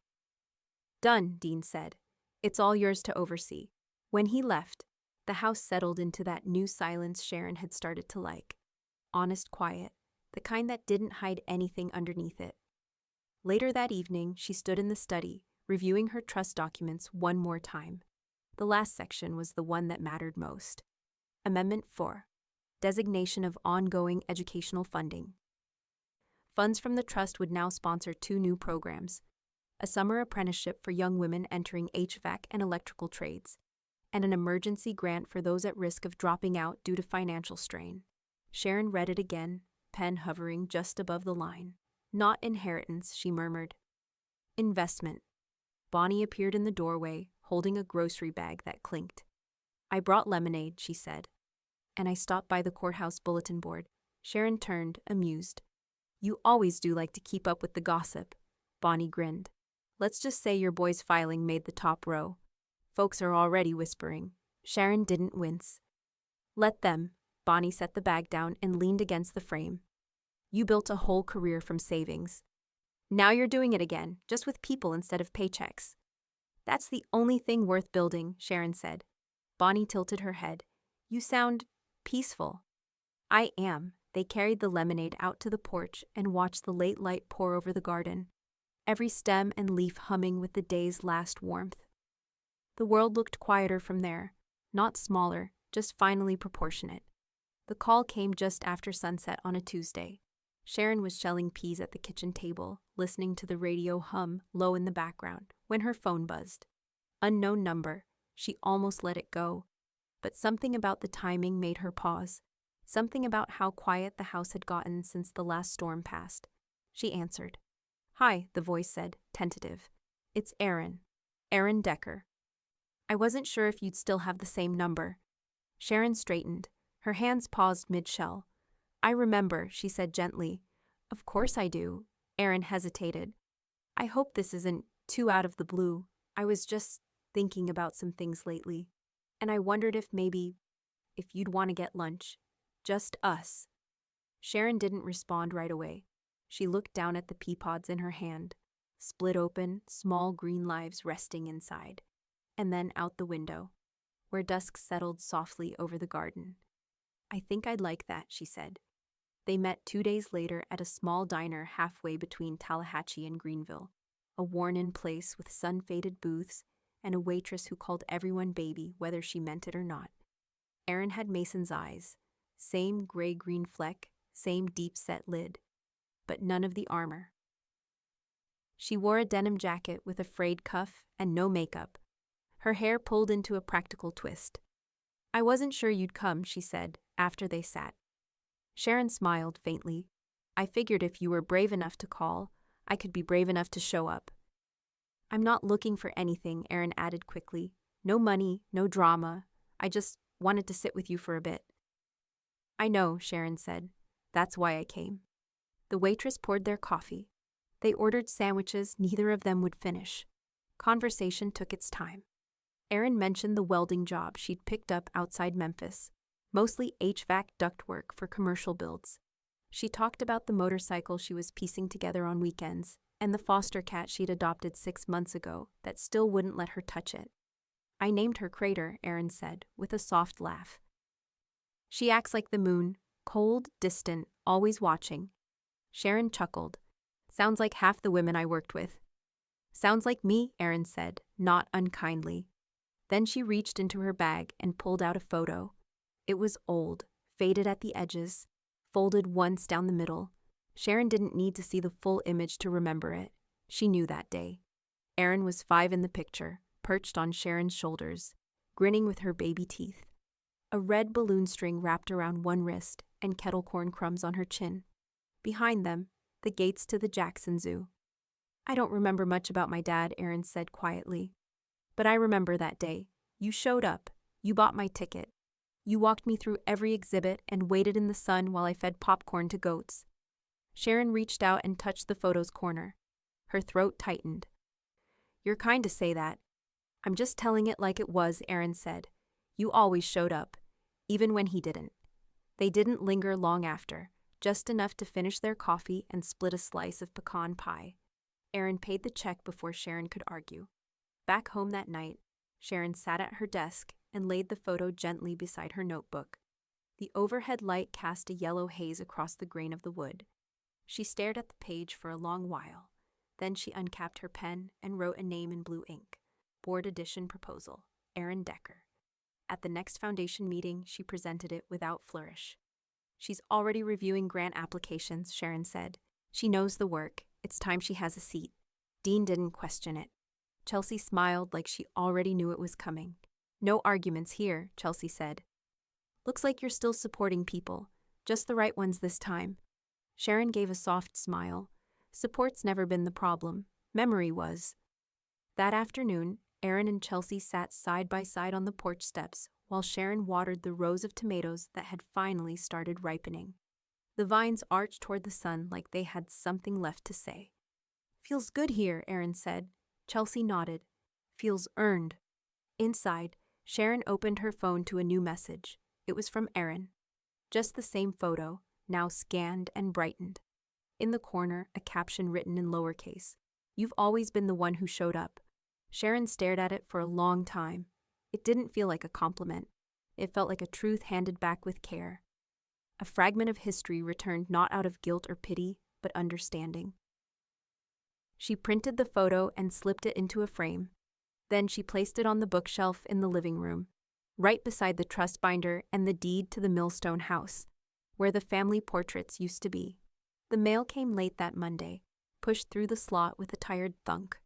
Done, Dean said. It's all yours to oversee. When he left, the house settled into that new silence Sharon had started to like. Honest quiet, the kind that didn't hide anything underneath it. Later that evening, she stood in the study, reviewing her trust documents one more time. The last section was the one that mattered most. Amendment 4. Designation of ongoing educational funding. Funds from the trust would now sponsor 2 new programs: a summer apprenticeship for young women entering HVAC and electrical trades, and an emergency grant for those at risk of dropping out due to financial strain. Sharon read it again, pen hovering just above the line. Not inheritance, she murmured. Investment. Bonnie appeared in the doorway, holding a grocery bag that clinked. I brought lemonade, she said. And I stopped by the courthouse bulletin board. Sharon turned, amused. You always do like to keep up with the gossip. Bonnie grinned. Let's just say your boy's filing made the top row. Folks are already whispering. Sharon didn't wince. Let them. Bonnie set the bag down and leaned against the frame. You built a whole career from savings. Now you're doing it again, just with people instead of paychecks. That's the only thing worth building, Sharon said. Bonnie tilted her head. You sound peaceful. I am. They carried the lemonade out to the porch and watched the late light pour over the garden, every stem and leaf humming with the day's last warmth. The world looked quieter from there, not smaller, just finally proportionate. The call came just after sunset on a Tuesday. Sharon was shelling peas at the kitchen table, listening to the radio hum low in the background, when her phone buzzed. Unknown number. She almost let it go. But something about the timing made her pause. Something about how quiet the house had gotten since the last storm passed. She answered. Hi, the voice said, tentative. It's Aaron. Aaron Decker. I wasn't sure if you'd still have the same number. Sharon straightened. Her hands paused mid-shell. I remember, she said gently. Of course I do. Aaron hesitated. I hope this isn't too out of the blue. I was just thinking about some things lately. And I wondered if you'd want to get lunch. Just us. Sharon didn't respond right away. She looked down at the pea pods in her hand, split open, small green lives resting inside, and then out the window, where dusk settled softly over the garden. I think I'd like that, she said. They met 2 days later at a small diner halfway between Tallahatchie and Greenville, a worn-in place with sun-faded booths and a waitress who called everyone baby whether she meant it or not. Aaron had Mason's eyes, same gray-green fleck, same deep-set lid, but none of the armor. She wore a denim jacket with a frayed cuff and no makeup, her hair pulled into a practical twist. I wasn't sure you'd come, she said, after they sat. Sharon smiled faintly. I figured if you were brave enough to call, I could be brave enough to show up. I'm not looking for anything, Aaron added quickly. No money, no drama. I just wanted to sit with you for a bit. I know, Sharon said. That's why I came. The waitress poured their coffee. They ordered sandwiches neither of them would finish. Conversation took its time. Erin mentioned the welding job she'd picked up outside Memphis, mostly HVAC ductwork for commercial builds. She talked about the motorcycle she was piecing together on weekends and the foster cat she'd adopted 6 months ago that still wouldn't let her touch it. I named her Crater, Erin said, with a soft laugh. She acts like the moon, cold, distant, always watching. Sharon chuckled. Sounds like half the women I worked with. Sounds like me, Erin said, not unkindly. Then she reached into her bag and pulled out a photo. It was old, faded at the edges, folded once down the middle. Sharon didn't need to see the full image to remember it. She knew that day. Erin was 5 in the picture, perched on Sharon's shoulders, grinning with her baby teeth. A red balloon string wrapped around one wrist and kettle corn crumbs on her chin. Behind them, the gates to the Jackson Zoo. I don't remember much about my dad, Erin said quietly. But I remember that day. You showed up. You bought my ticket. You walked me through every exhibit and waited in the sun while I fed popcorn to goats. Sharon reached out and touched the photo's corner. Her throat tightened. You're kind to say that. I'm just telling it like it was, Erin said. You always showed up, even when he didn't. They didn't linger long after, just enough to finish their coffee and split a slice of pecan pie. Erin paid the check before Sharon could argue. Back home that night, Sharon sat at her desk and laid the photo gently beside her notebook. The overhead light cast a yellow haze across the grain of the wood. She stared at the page for a long while. Then she uncapped her pen and wrote a name in blue ink. Board Edition Proposal, Erin Decker. At the next foundation meeting, she presented it without flourish. She's already reviewing grant applications, Sharon said. She knows the work. It's time she has a seat. Dean didn't question it. Chelsea smiled like she already knew it was coming. No arguments here, Chelsea said. Looks like you're still supporting people. Just the right ones this time. Sharon gave a soft smile. Support's never been the problem. Memory was. That afternoon, Erin and Chelsea sat side by side on the porch steps while Sharon watered the rows of tomatoes that had finally started ripening. The vines arched toward the sun like they had something left to say. Feels good here, Erin said. Chelsea nodded. Feels earned. Inside, Sharon opened her phone to a new message. It was from Erin. Just the same photo, now scanned and brightened. In the corner, a caption written in lowercase. You've always been the one who showed up. Sharon stared at it for a long time. It didn't feel like a compliment. It felt like a truth handed back with care. A fragment of history returned not out of guilt or pity, but understanding. She printed the photo and slipped it into a frame. Then she placed it on the bookshelf in the living room, right beside the trust binder and the deed to the Millstone house, where the family portraits used to be. The mail came late that Monday, pushed through the slot with a tired thunk.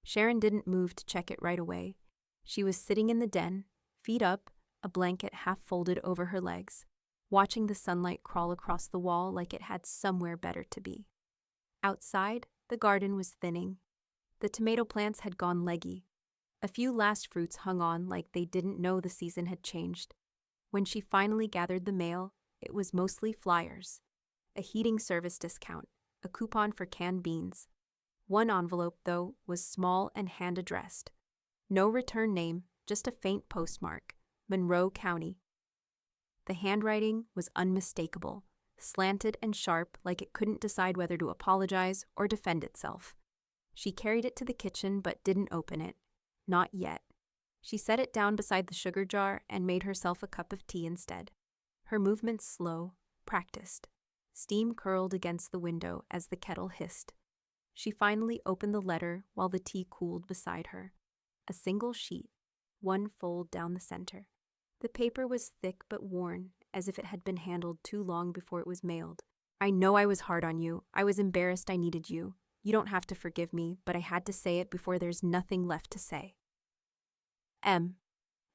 Sharon didn't move to check it right away. She was sitting in the den, feet up, a blanket half folded over her legs, watching the sunlight crawl across the wall like it had somewhere better to be. Outside, the garden was thinning. The tomato plants had gone leggy. A few last fruits hung on like they didn't know the season had changed. When she finally gathered the mail, it was mostly flyers. A heating service discount, a coupon for canned beans. One envelope, though, was small and hand-addressed. No return name, just a faint postmark, Monroe County. The handwriting was unmistakable, slanted and sharp like it couldn't decide whether to apologize or defend itself. She carried it to the kitchen but didn't open it. Not yet. She set it down beside the sugar jar and made herself a cup of tea instead. Her movements slow, practiced. Steam curled against the window as the kettle hissed. She finally opened the letter while the tea cooled beside her. A single sheet, one fold down the center. The paper was thick but worn, as if it had been handled too long before it was mailed. I know I was hard on you. I was embarrassed I needed you. You don't have to forgive me, but I had to say it before there's nothing left to say. M.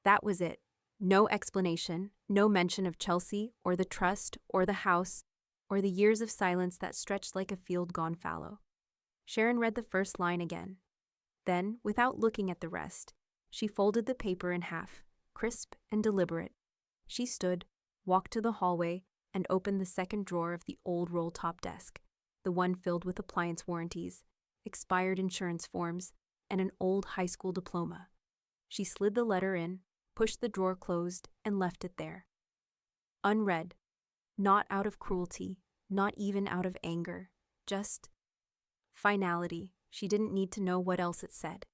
That was it. No explanation, no mention of Chelsea, or the trust, or the house, or the years of silence that stretched like a field gone fallow. Sharon read the first line again. Then, without looking at the rest, she folded the paper in half, crisp and deliberate. She stood, walked to the hallway, and opened the second drawer of the old roll-top desk. the one filled with appliance warranties, expired insurance forms, and an old high school diploma. She slid the letter in, pushed the drawer closed, and left it there. Unread. Not out of cruelty, not even out of anger, just finality. She didn't need to know what else it said.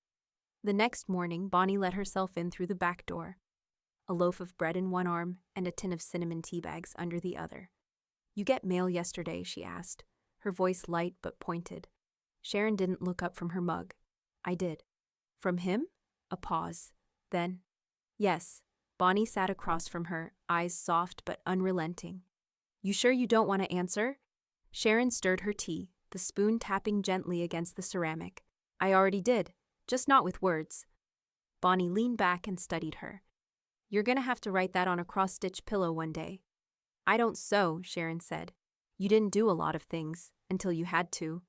The next morning, Bonnie let herself in through the back door, a loaf of bread in one arm and a tin of cinnamon tea bags under the other. "You get mail yesterday?" she asked, her voice light but pointed. Sharon didn't look up from her mug. "I did." "From him?" A pause. Then, "Yes." Bonnie sat across from her, eyes soft but unrelenting. "You sure you don't want to answer?" Sharon stirred her tea, the spoon tapping gently against the ceramic. "I already did, just not with words." Bonnie leaned back and studied her. "You're gonna have to write that on a cross-stitch pillow one day." "I don't sew," Sharon said. "You didn't do a lot of things, until you had to."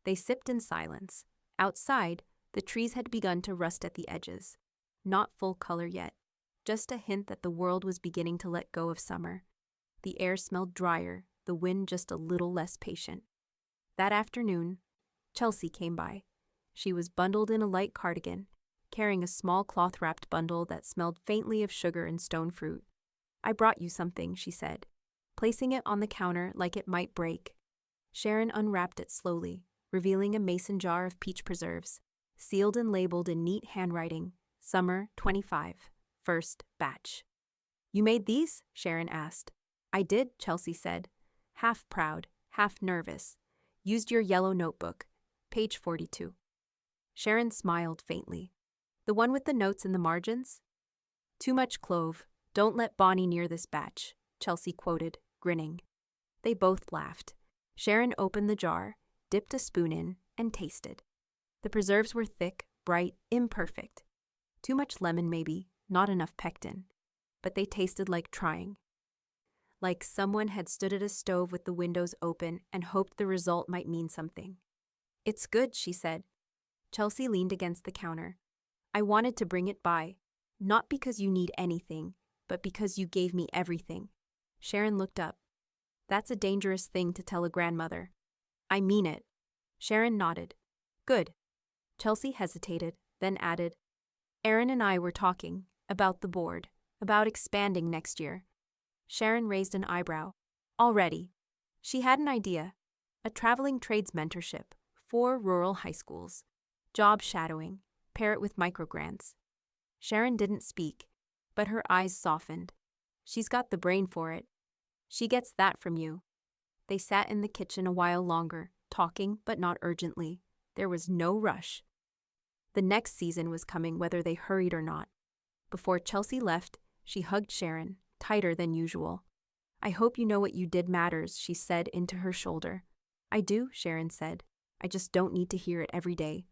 They sipped in silence. Outside, the trees had begun to rust at the edges. Not full color yet, just a hint that the world was beginning to let go of summer. The air smelled drier, the wind just a little less patient. That afternoon, Chelsea came by. She was bundled in a light cardigan, carrying a small cloth-wrapped bundle that smelled faintly of sugar and stone fruit. "I brought you something," she said, placing it on the counter like it might break. Sharon unwrapped it slowly, revealing a mason jar of peach preserves, sealed and labeled in neat handwriting, "Summer 25, first batch." "You made these?" Sharon asked. "I did," Chelsea said, half proud, half nervous. "Used your yellow notebook, page 42. Sharon smiled faintly. "The one with the notes in the margins?" "Too much clove. Don't let Bonnie near this batch," Chelsea quoted, grinning. They both laughed. Sharon opened the jar, dipped a spoon in, and tasted. The preserves were thick, bright, imperfect. Too much lemon maybe, not enough pectin. But they tasted like trying. Like someone had stood at a stove with the windows open and hoped the result might mean something. "It's good," she said. Chelsea leaned against the counter. "I wanted to bring it by, not because you need anything, but because you gave me everything." Sharon looked up. "That's a dangerous thing to tell a grandmother." "I mean it." Sharon nodded. "Good." Chelsea hesitated, then added, "Aaron and I were talking about the board, about expanding next year." Sharon raised an eyebrow. Already. She had an idea. A traveling trades mentorship, 4 rural high schools. Job shadowing, pair it with microgrants. Sharon didn't speak, but her eyes softened. "She's got the brain for it. She gets that from you." They sat in the kitchen a while longer, talking but not urgently. There was no rush. The next season was coming whether they hurried or not. Before Chelsea left, she hugged Sharon, tighter than usual. "I hope you know what you did matters," she said into her shoulder. "I do," Sharon said. "I just don't need to hear it every day."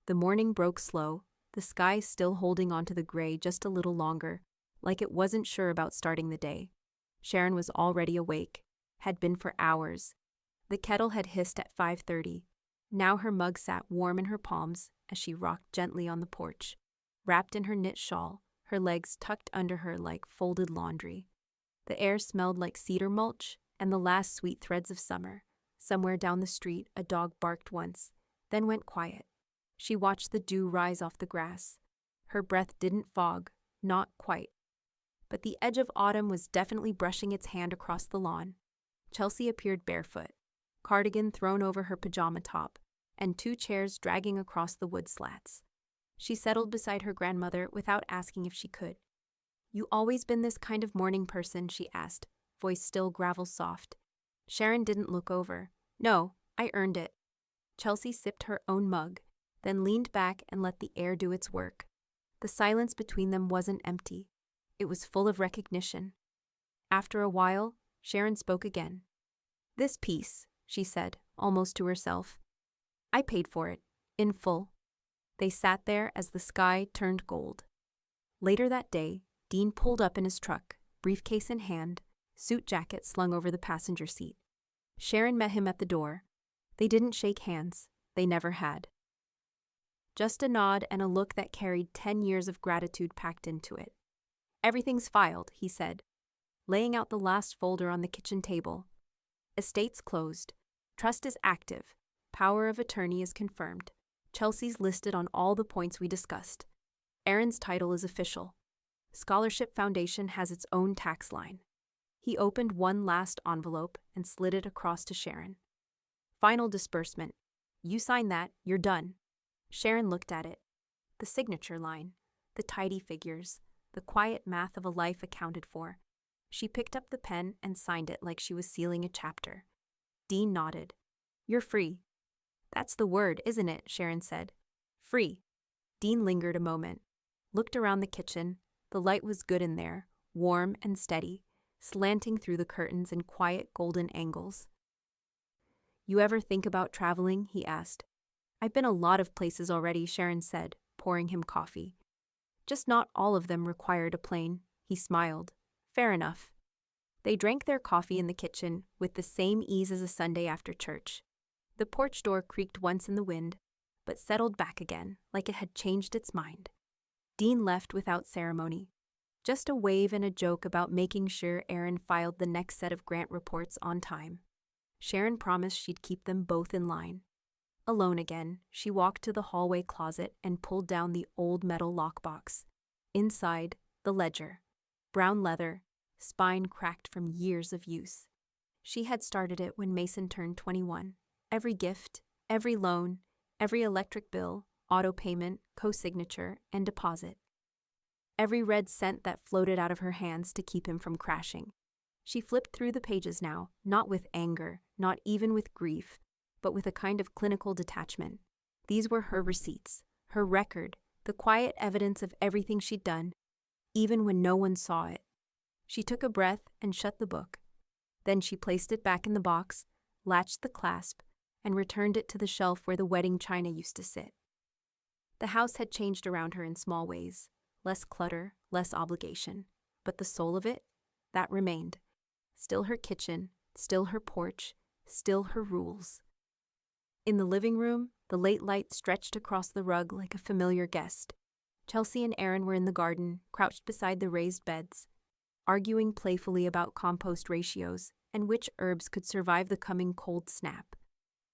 The morning broke slow, the sky still holding onto the gray just a little longer, like it wasn't sure about starting the day. Sharon was already awake, had been for hours. The kettle had hissed at 5:30. Now her mug sat warm in her palms as she rocked gently on the porch, wrapped in her knit shawl, her legs tucked under her like folded laundry. The air smelled like cedar mulch and the last sweet threads of summer. Somewhere down the street, a dog barked once, then went quiet. She watched the dew rise off the grass. Her breath didn't fog, not quite. But the edge of autumn was definitely brushing its hand across the lawn. Chelsea appeared barefoot, cardigan thrown over her pajama top, and 2 chairs dragging across the wood slats. She settled beside her grandmother without asking if she could. "You always been this kind of morning person?" she asked, voice still gravel soft. Sharon didn't look over. "No, I earned it." Chelsea sipped her own mug, then leaned back and let the air do its work. The silence between them wasn't empty. It was full of recognition. After a while, Sharon spoke again. "This piece," she said, almost to herself. "I paid for it, in full." They sat there as the sky turned gold. Later that day, Dean pulled up in his truck, briefcase in hand, suit jacket slung over the passenger seat. Sharon met him at the door. They didn't shake hands. They never had. Just a nod and a look that carried 10 years of gratitude packed into it. "Everything's filed," he said, laying out the last folder on the kitchen table. "Estate's closed. Trust is active. Power of attorney is confirmed. Chelsea's listed on all the points we discussed. Aaron's title is official. Scholarship Foundation has its own tax line. He opened one last envelope and slid it across to Sharon. Final disbursement. You sign that, you're done. Sharon looked at it. The signature line, the tidy figures, the quiet math of a life accounted for. She picked up the pen and signed it like she was sealing a chapter. Dean nodded. You're free. That's the word, isn't it? Sharon said. Free. Dean lingered a moment, looked around the kitchen. The light was good in there, warm and steady, slanting through the curtains in quiet golden angles. You ever think about traveling? He asked. I've been a lot of places already, Sharon said, pouring him coffee. Just not all of them required a plane. He smiled. Fair enough. They drank their coffee in the kitchen with the same ease as a Sunday after church. The porch door creaked once in the wind, but settled back again like it had changed its mind. Dean left without ceremony. Just a wave and a joke about making sure Aaron filed the next set of grant reports on time. Sharon promised she'd keep them both in line. Alone again, she walked to the hallway closet and pulled down the old metal lockbox. Inside, the ledger. Brown leather, spine cracked from years of use. She had started it when Mason turned 21. Every gift, every loan, every electric bill, auto payment, co-signature, and deposit. Every red cent that floated out of her hands to keep him from crashing. She flipped through the pages now, not with anger, not even with grief, but with a kind of clinical detachment. These were her receipts, her record, the quiet evidence of everything she'd done, even when no one saw it. She took a breath and shut the book. Then she placed it back in the box, latched the clasp, and returned it to the shelf where the wedding china used to sit. The house had changed around her in small ways. Less clutter, less obligation. But the soul of it, that remained. Still her kitchen, still her porch, still her rules. In the living room, the late light stretched across the rug like a familiar guest. Chelsea and Aaron were in the garden, crouched beside the raised beds, arguing playfully about compost ratios and which herbs could survive the coming cold snap.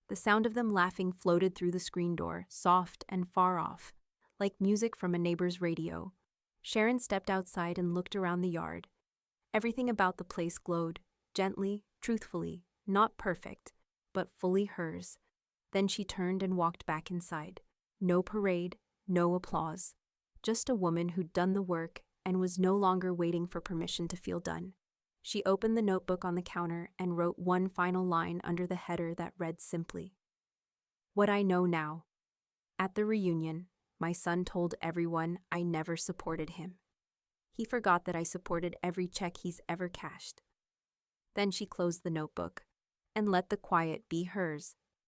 The sound of them laughing floated through the screen door, soft and far off, like music from a neighbor's radio. Sharon stepped outside and looked around the yard. Everything about the place glowed, gently, truthfully, not perfect, but fully hers. Then she turned and walked back inside. No parade, no applause. Just a woman who'd done the work and was no longer waiting for permission to feel done. She opened the notebook on the counter and wrote one final line under the header that read simply, "What I know now. At the reunion, my son told everyone I never supported him. He forgot that I supported every check he's ever cashed." Then she closed the notebook and let the quiet be hers